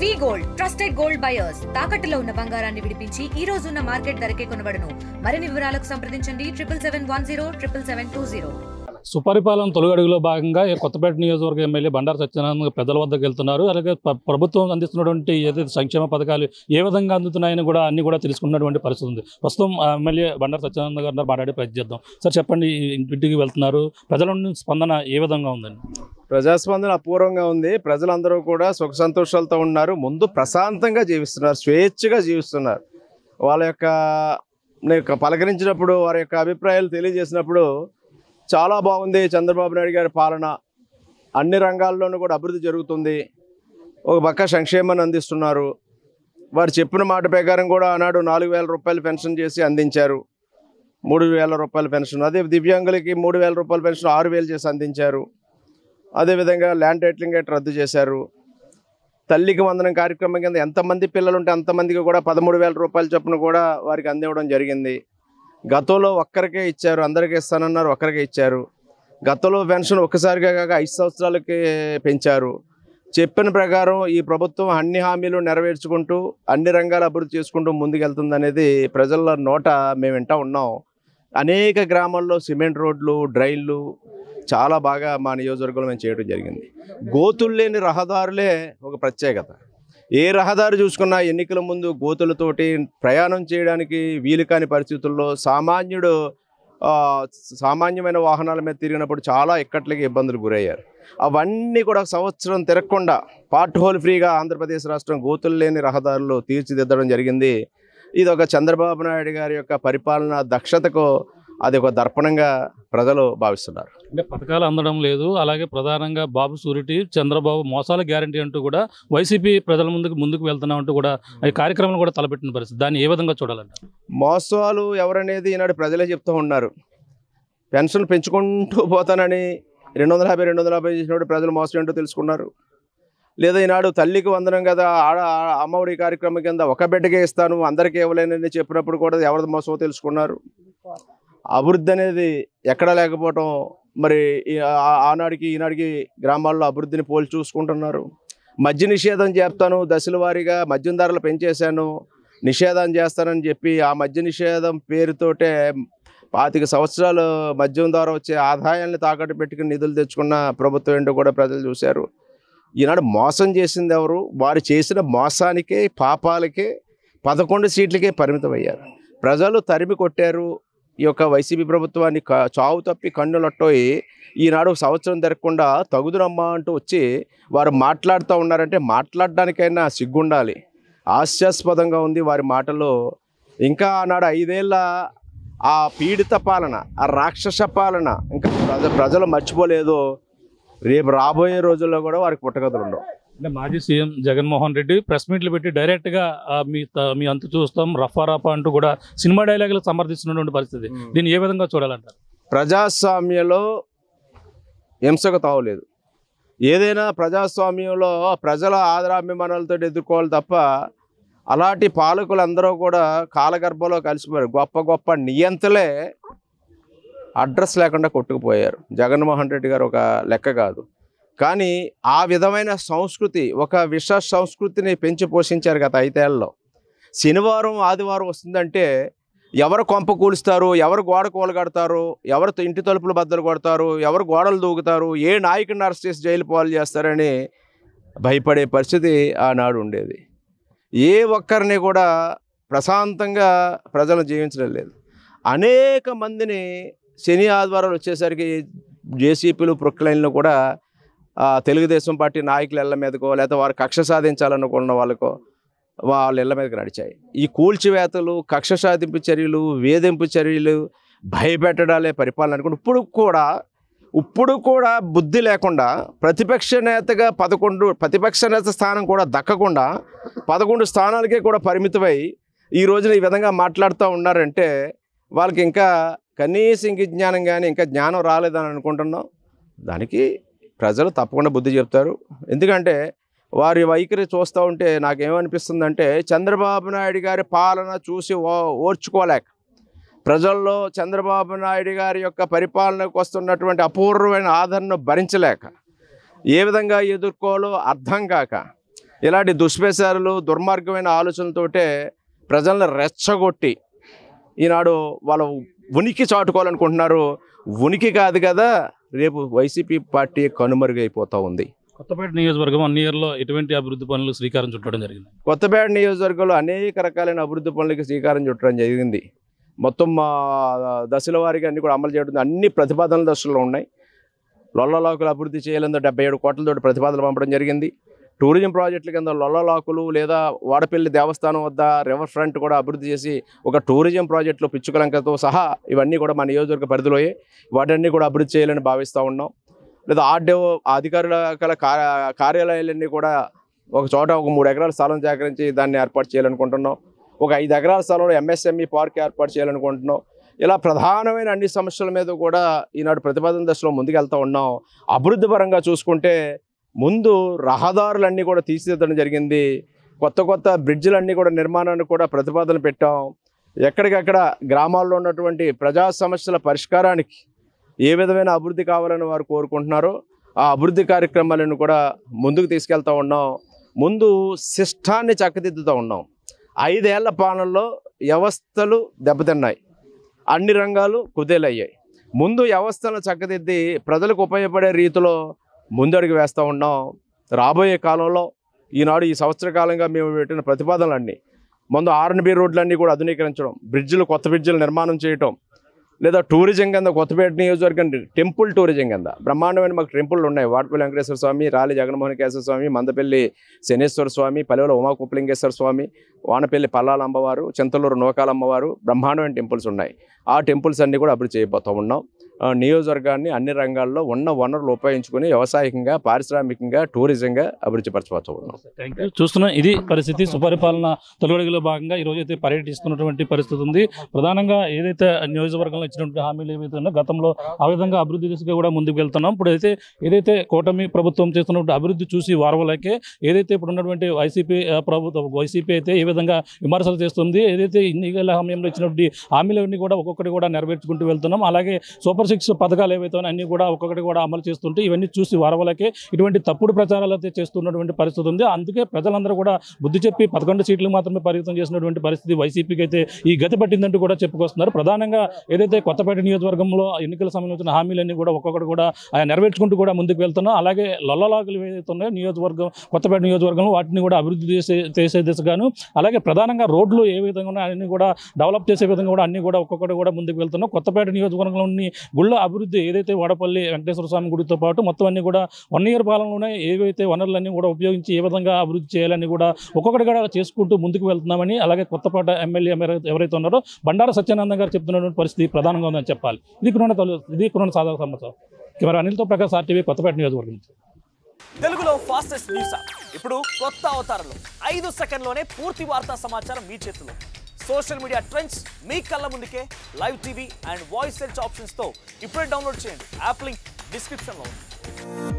వి gold trusted gold buyers తాకట్టులో ఉన్న బంగారాన్ని విడిపించి ఈ రోజు ఉన్న మార్కెట్ ధరకే కొనబడును. మరిన్ని వివరాలకు సంప్రదించండి 7710772020. సుపరిపాలన తొలగడుగులో భాగంగా కొత్తపేట నియోజకవర్గ ఎమ్మెల్యే బండారు సత్యనారాయణ పెద్దల వద్దకు వెళ్తున్నారు. అలాగే ప్రభుత్వం అందిస్తున్నటువంటి ఏదైతే సంక్షేమ పథకాలు ఏ విధంగా అందుతున్నాయని కూడా అన్ని కూడా తెలుసుకున్నటువంటి పరిస్థితి ఉంది. ప్రస్తుతం ఎమ్మెల్యే బండారు సత్యనారాయణ గారు మాట్లాడే ప్రయత్నం చేద్దాం. సార్ చెప్పండి, ఇంటికి వెళ్తున్నారు, ప్రజల నుండి స్పందన ఏ విధంగా ఉందండి? ప్రజాస్పందన అపూర్వంగా ఉంది. ప్రజలందరూ కూడా సుఖ సంతోషాలతో ఉన్నారు. ముందు ప్రశాంతంగా జీవిస్తున్నారు, స్వేచ్ఛగా జీవిస్తున్నారు. వాళ్ళ యొక్క పలకరించినప్పుడు వారి యొక్క అభిప్రాయాలు తెలియజేసినప్పుడు చాలా బాగుంది. చంద్రబాబు నాయుడు గారి పాలన అన్ని రంగాల్లోనూ కూడా అభివృద్ధి జరుగుతుంది. ఒక పక్క సంక్షేమాన్ని అందిస్తున్నారు. వారు చెప్పిన మాట ప్రకారం కూడా ఆనాడు 4,000 రూపాయలు పెన్షన్ చేసి అందించారు. 3,000 రూపాయల పెన్షన్, అదే దివ్యాంగులకి 3,000 రూపాయల పెన్షన్ 6,000 చేసి అందించారు. అదేవిధంగా ల్యాండ్ టైటిలింగ్ యాక్ట్ రద్దు చేశారు. తల్లికి వందనం కార్యక్రమం కింద ఎంతమంది పిల్లలు ఉంటే అంతమందికి కూడా 13,000 రూపాయల చొప్పున కూడా వారికి అందివ్వడం జరిగింది. గతంలో ఒక్కరికే ఇచ్చారు, అందరికీ ఇస్తానన్నారు, ఒక్కరికే ఇచ్చారు. గతంలో పెన్షన్ ఒక్కసారిగా కాక 5 సంవత్సరాలకి పెంచారు. చెప్పిన ప్రకారం ఈ ప్రభుత్వం అన్ని హామీలు నెరవేర్చుకుంటూ అన్ని రంగాలు అభివృద్ధి చేసుకుంటూ ముందుకెళ్తుంది ప్రజల నోట మేము వింటా ఉన్నాం. అనేక గ్రామాల్లో సిమెంట్ రోడ్లు, డ్రైన్లు చాలా బాగా మా నియోజకవర్గంలో మేము చేయడం జరిగింది. గోతులు లేని రహదారులే ఒక ప్రత్యేకత. ఏ రహదారి చూసుకున్నా ఎన్నికల ముందు గోతులతోటి ప్రయాణం చేయడానికి వీలు కాని పరిస్థితుల్లో సామాన్యమైన వాహనాల మీద తిరిగినప్పుడు చాలా ఇక్కట్లకి ఇబ్బందులు గురయ్యారు. అవన్నీ కూడా సంవత్సరం తిరగకుండా పార్ట్ హోల్ ఫ్రీగా ఆంధ్రప్రదేశ్ రాష్ట్రం గోతులు లేని రహదారులు తీర్చిదిద్దడం జరిగింది. ఇది ఒక చంద్రబాబు నాయుడు గారి యొక్క పరిపాలన దక్షతకు అది ఒక దర్పణంగా ప్రజలు భావిస్తున్నారు. అంటే పథకాలు అందడం లేదు, అలాగే ప్రధానంగా బాబు సూరిటీ, చంద్రబాబు మోసాల గ్యారంటీ అంటూ కూడా వైసీపీ ప్రజల ముందుకు వెళ్తున్నామంటూ కూడా ఈ కార్యక్రమాలు కూడా తలపెట్టిన పరిస్థితి. దాన్ని ఏ విధంగా చూడాలంట? మోసాలు ఎవరనేది ఈనాడు ప్రజలే చెప్తూ ఉన్నారు. పెన్షన్ పెంచుకుంటూ పోతానని 250 చేసినప్పుడు ప్రజలు మోసం ఏంటో తెలుసుకున్నారు. లేదా ఈనాడు తల్లికి వందనం కదా, అమ్మఒడి కార్యక్రమం కింద ఒక బిడ్డకే ఇస్తాను అందరికీ ఇవ్వలేనని చెప్పినప్పుడు కూడా ఎవరిది మోసమో తెలుసుకున్నారు. అభివృద్ధి అనేది ఎక్కడా లేకపోవటం, మరి ఆనాడికి ఈనాడికి గ్రామాల్లో అభివృద్ధిని పోల్చి చూసుకుంటున్నారు. మద్య నిషేధం చేస్తాను, దశల వారీగా మద్యం ధరలు పెంచేశాను, నిషేధం చేస్తానని చెప్పి ఆ మద్య నిషేధం పేరుతోటే 25 సంవత్సరాలు మద్యం ద్వారా వచ్చే ఆదాయాన్ని తాకట్టు పెట్టుకుని నిధులు తెచ్చుకున్న ప్రభుత్వం ఏంటో కూడా ప్రజలు చూశారు. ఈనాడు మోసం చేసింది ఎవరు? వారు చేసిన మోసానికే, పాపాలకే 11 సీట్లకే పరిమితం అయ్యారు. ప్రజలు తరిమి కొట్టారు. ఈ యొక్క వైసీపీ ప్రభుత్వాన్ని చావు తప్పి కన్నులొట్టోయి ఈనాడు సంవత్సరం తిరగకుండా తగుదునమ్మా అంటూ వచ్చి వారు మాట్లాడుతూ ఉన్నారంటే మాట్లాడడానికైనా సిగ్గుండాలి. హాస్యాస్పదంగా ఉంది వారి మాటలు. ఇంకా ఆనాడు 5 ఏళ్ళ ఆ పీడిత పాలన, ఆ రాక్షస పాలన ఇంకా ప్రజలు మర్చిపోలేదు. రేపు రాబోయే రోజుల్లో కూడా వారికి పుట్టగతులు ఉండవు. అంటే మాజీ సీఎం జగన్మోహన్ రెడ్డి ప్రెస్ మీట్లు పెట్టి డైరెక్ట్గా మీ అంతు చూస్తాం రఫా అంటూ కూడా సినిమా డైలాగులు సమర్థిస్తున్నటువంటి పరిస్థితి. దీన్ని ఏ విధంగా చూడాలంటారు? ప్రజాస్వామ్యంలో హింసకు తావులేదు. ఏదైనా ప్రజాస్వామ్యంలో ప్రజల ఆదరాభిమానాలతో ఎదుర్కోవాలి తప్ప అలాంటి పాలకులందరూ కూడా కాలగర్భంలో కలిసిపోయారు. గొప్ప గొప్ప నియంతలే అడ్రస్ లేకుండా కొట్టుకుపోయారు. జగన్మోహన్ రెడ్డి గారు ఒక లెక్క కాదు. కానీ ఆ విధమైన సంస్కృతి, ఒక విష సంస్కృతిని పెంచి పోషించారు గత 5 ఏళ్లలో. శనివారం ఆదివారం వస్తుందంటే ఎవరు కొంప కూలుస్తారు, ఎవరు గోడ కూలగడతారు, ఎవరు ఇంటి తలుపులు బద్దలు కొడతారు, ఎవరు గోడలు దూకుతారు, ఏ నాయకుడిని అరెస్ట్ చేసి జైలు పాలు చేస్తారని భయపడే పరిస్థితి ఆనాడు ఉండేది. ఏ ఒక్కరిని కూడా ప్రశాంతంగా ప్రజలు జీవించడం లేదు. అనేక మందిని శని ఆదివారాలు వచ్చేసరికి జేసీపీలు, ప్రొక్లైన్లు కూడా తెలుగుదేశం పార్టీ నాయకుల ఇళ్ల మీదకో లేకపోతే వారు కక్ష సాధించాలనుకున్న వాళ్ళకో వాళ్ళ ఇళ్ల మీదకి నడిచాయి. ఈ కూల్చివేతలు, కక్ష సాధింపు చర్యలు, వేధింపు చర్యలు, భయపెట్టడాలే పరిపాలన అనుకుంటే ఇప్పుడు కూడా బుద్ధి లేకుండా ప్రతిపక్ష నేతగా ప్రతిపక్ష నేత స్థానం కూడా దక్కకుండా 11 స్థానాలకే కూడా పరిమితమై ఈ రోజున ఈ విధంగా మాట్లాడుతూ ఉన్నారంటే వాళ్ళకి ఇంకా కనీసం ఇంక జ్ఞానం కానీ ఇంకా జ్ఞానం రాలేదని అనుకుంటున్నాం. దానికి ప్రజలు తప్పకుండా బుద్ధి చెప్తారు. ఎందుకంటే వారి వైఖరి చూస్తూ ఉంటే నాకేమనిపిస్తుందంటే చంద్రబాబు నాయుడు గారి పాలన చూసి ఓర్చుకోలేక, ప్రజల్లో చంద్రబాబు నాయుడు గారి యొక్క పరిపాలనకు వస్తున్నటువంటి అపూర్వమైన ఆదరణను భరించలేక, ఏ విధంగా ఎదుర్కోవాలో అర్థం కాక ఇలాంటి దుష్ప్రచారాలు దుర్మార్గమైన ఆలోచనలతోటే ప్రజలను రెచ్చగొట్టి ఈనాడు వాళ్ళ ఉనికి చాటుకోవాలనుకుంటున్నారు. ఉనికి కాదు కదా, రేపు వైసీపీ పార్టీ కనుమరుగైపోతూ ఉంది. కొత్తపేట నియోజకవర్గం 1 ఇయర్లో ఎటువంటి అభివృద్ధి పనులు శ్రీకారం చుట్టడం జరిగింది? కొత్తపేట నియోజకవర్గంలో అనేక రకాలైన అభివృద్ధి పనులకి శ్రీకారం చుట్టడం జరిగింది. మొత్తం దశల వారీగా అన్ని కూడా అమలు చేయడం, అన్ని ప్రతిపాదనల దశలో ఉన్నాయి. లొల్లలాకులు అభివృద్ధి చేయాలని 77 కోట్లతో ప్రతిపాదనలు పంపడం జరిగింది. టూరిజం ప్రాజెక్టుల కింద లొల్లలాకులు లేదా వాడపల్లి దేవస్థానం వద్ద రివర్ ఫ్రంట్ కూడా అభివృద్ధి చేసి ఒక టూరిజం ప్రాజెక్టులో పిచ్చుకలంకతో సహా ఇవన్నీ కూడా మన నియోజకవర్గ పరిధిలోయే, వాటన్నీ కూడా అభివృద్ధి చేయాలని భావిస్తూ ఉన్నాం. లేదా ఆర్డీఓ అధికారుల కార్యాలయాలన్నీ కూడా ఒక చోట ఒక 3 ఎకరాల స్థలం సేకరించి దాన్ని ఏర్పాటు చేయాలనుకుంటున్నాం. ఒక 5 ఎకరాల స్థలంలో ఎంఎస్ఎంఈ పార్క్ ఏర్పాటు చేయాలనుకుంటున్నాం. ఇలా ప్రధానమైన అన్ని సమస్యల మీద కూడా ఈనాడు ప్రతిపాదన దశలో ముందుకెళ్తూ ఉన్నాం. అభివృద్ధి పరంగా చూసుకుంటే ముందు రహదారులన్నీ కూడా తీర్చిదిద్దడం జరిగింది. కొత్త బ్రిడ్జిలన్నీ కూడా నిర్మాణాన్ని కూడా ప్రతిపాదన పెట్టాం. ఎక్కడికక్కడ గ్రామాల్లో ఉన్నటువంటి ప్రజా సమస్యల పరిష్కారానికి ఏ విధమైన అభివృద్ధి కావాలని వారు కోరుకుంటున్నారో ఆ అభివృద్ధి కార్యక్రమాలను కూడా ముందుకు తీసుకెళ్తూ ఉన్నాం. ముందు సిస్టాన్ని చక్కదిద్దుతూ ఉన్నాం. 5 ఏళ్ల పాలనలో వ్యవస్థలు దెబ్బతిన్నాయి, అన్ని రంగాలు కుదేలయ్యాయి. ముందు వ్యవస్థలను చక్కదిద్ది ప్రజలకు ఉపయోగపడే రీతిలో ముందడుగు వేస్తూ ఉన్నాం. రాబోయే కాలంలో ఈనాడు ఈ సంవత్సర కాలంగా మేము పెట్టిన ప్రతిపాదనలన్నీ ముందు R&B రోడ్లన్నీ కూడా ఆధునీకరించడం, కొత్త బ్రిడ్జిలు నిర్మాణం చేయటం, లేదా టూరిజం కింద కొత్తపేట నియోజకవర్గం టెంపుల్ టూరిజం కింద బ్రహ్మాండమైన మాకు టెంపుల్ ఉన్నాయి. వాడపల్లి వెంకటేశ్వర స్వామి, రాలి జగన్మోహన్ కేశవ స్వామి, మందపల్లి శనేశ్వర స్వామి, పల్లెల ఉమాకుప్పలింగేశ్వర స్వామి, వానపల్లి పల్లాల అమ్మవారు, చింతలూరు నోకాల అమ్మవారు, బ్రహ్మాండమైన టెంపుల్స్ ఉన్నాయి. ఆ టెంపుల్స్ అన్నీ కూడా అభివృద్ధి చేయబోతూ ఉన్నాం. నియోజకవర్గాన్ని అన్ని రంగాల్లో ఉన్న వనరులు ఉపయోగించుకొని వ్యవసాయకంగా, పారిశ్రామికంగా, టూరిజంగా అభివృద్ధి పరచబోతూ ఉన్నాం. చూస్తున్నాం, ఇది పరిస్థితి. సుపరిపాలన తొలగడిలో భాగంగా ఈ రోజు అయితే పర్యటిస్తున్నటువంటి పరిస్థితి ఉంది. ప్రధానంగా ఏదైతే నియోజకవర్గంలో ఇచ్చినటువంటి హామీలు ఏవైతే ఉన్నాయో గతంలో ఆ విధంగా అభివృద్ధి దిశగా కూడా ముందుకు వెళ్తున్నాం. ఇప్పుడు అయితే ఏదైతే కూటమి ప్రభుత్వం చేస్తున్నటువంటి అభివృద్ధి చూసి వారవలకే ఏదైతే ఇప్పుడు ఉన్నటువంటి వైసీపీ అయితే ఏ విధంగా విమర్శలు చేస్తుంది, ఏదైతే ఎన్నికల హామీలో ఇచ్చినటువంటి హామీలన్నీ కూడా ఒక్కొక్కటి కూడా నెరవేర్చుకుంటూ వెళ్తున్నాం. అలాగే సూపర్ 6 పథకాలు ఏవైతే అన్నీ కూడా ఒక్కొక్కటి కూడా అమలు చేస్తుంటే ఇవన్నీ చూసి వారవలకే ఇటువంటి తప్పుడు ప్రచారాలు అయితే చేస్తున్నటువంటి పరిస్థితి ఉంది. అందుకే ప్రజలందరూ కూడా బుద్ధి చెప్పి 11 సీట్లు మాత్రమే పరిమితం చేసినటువంటి పరిస్థితి వైసీపీకి అయితే ఈ గతి పట్టిందంటూ కూడా చెప్పుకొస్తున్నారు. ప్రధానంగా ఏదైతే కొత్తపేట నియోజకవర్గంలో ఎన్నికల సమయంలో వచ్చిన హామీలన్నీ కూడా ఒక్కొక్కటి కూడా నెరవేర్చుకుంటూ కూడా ముందుకు వెళ్తున్నాం. అలాగే లొల్లలాగులు ఏవైతే ఉన్నాయో కొత్తపేట నియోజకవర్గంలో వాటిని కూడా అభివృద్ధి చేసే దిశగాను, అలాగే ప్రధానంగా రోడ్లు ఏ విధంగా ఉన్నాయో అన్ని కూడా డెవలప్ చేసే విధంగా కూడా అన్ని కూడా ఒక్కొక్కటి కూడా ముందుకు వెళ్తున్నాం. కొత్తపేట నియోజకవర్గంలోని గుళ్ళ అభివృద్ధి ఏదైతే వాడపల్లి వెంకటేశ్వర స్వామి గుడితో పాటు మొత్తం అన్ని కూడా 1 ఇయర్ పాలనలోనే ఏవైతే వనరులన్నీ కూడా ఉపయోగించి ఏ విధంగా అభివృద్ధి చేయాలని కూడా ఒక్కొక్కటి కూడా చేసుకుంటూ ముందుకు వెళ్తున్నామని, అలాగే కొత్తపేట ఎమ్మెల్యే ఎవరైతే ఉన్నారో బండారు సత్యానంద గారు చెప్తున్నటువంటి పరిస్థితి ప్రధానంగా ఉందని చెప్పాలి. ఇది కరోనా సాధారణ సమాచారం. కెమెరా అనిల్తో ప్రకాష్, RTV, కొత్తపేట నియోజకవర్గం. తెలుగులో ఫాస్టెస్ట్ న్యూస్ ఇప్పుడు కొత్త అవతారంలో 5 సెకండ్లోనే పూర్తి వార్తా సమాచారం మీ చేతిలో. సోషల్ మీడియా ట్రెండ్స్ మీ కళ్ళ ముందుకే live TV and voice search ఆప్షన్స్తో ఇప్పుడే డౌన్లోడ్ చేయండి. యాప్ లింక్ డిస్క్రిప్షన్లో ఉంది.